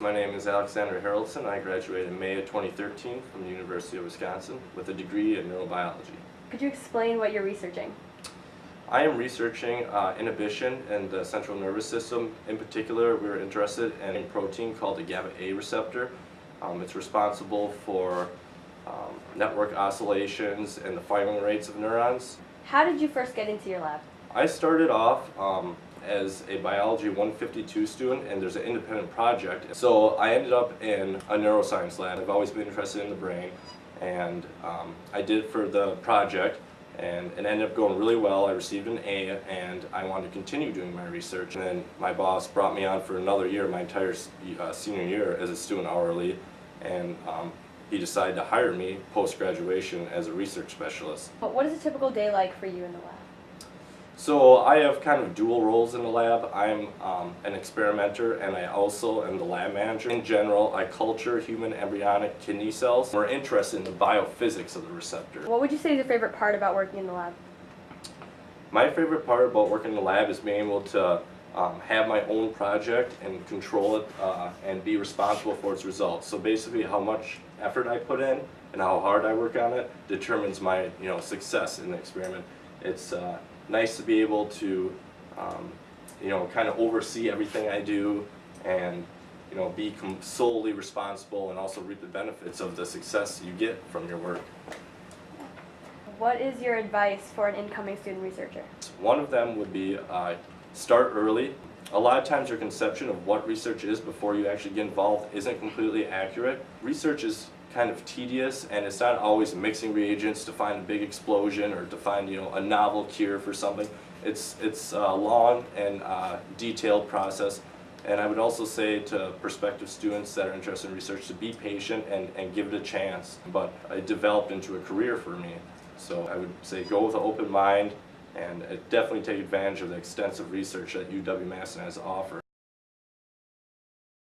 My name is Alexander Haraldson. I graduated in May of 2013 from the University of Wisconsin with a degree in neurobiology. Could you explain what you're researching? I am researching inhibition in the central nervous system. In particular, we're interested in a protein called the GABA-A receptor. It's responsible for network oscillations and the firing rates of neurons. How did you first get into your lab? I started off as a biology 152 student, and there's an independent project. So I ended up in a neuroscience lab. I've always been interested in the brain, and I did it for the project, and it ended up going really well. I received an A, and I wanted to continue doing my research. And then my boss brought me on for another year, my entire senior year, as a student hourly, and he decided to hire me post-graduation as a research specialist. What is a typical day like for you in the lab? So I have kind of dual roles in the lab. I'm an experimenter, and I also am the lab manager. In general, I culture human embryonic kidney cells. We're interested in the biophysics of the receptor. What would you say is your favorite part about working in the lab? My favorite part about working in the lab is being able to have my own project and control it and be responsible for its results. So basically how much effort I put in and how hard I work on it determines my success in the experiment. It's nice to be able to kind of oversee everything I do and be solely responsible and also reap the benefits of the success you get from your work. What is your advice for an incoming student researcher? One of them would be start early. A lot of times your conception of what research is before you actually get involved isn't completely accurate. Research is kind of tedious, and it's not always mixing reagents to find a big explosion or to find a novel cure for something. It's a long and detailed process, and I would also say to prospective students that are interested in research to be patient and give it a chance. But it developed into a career for me, so I would say go with an open mind and definitely take advantage of the extensive research that UW-Madison has to offer.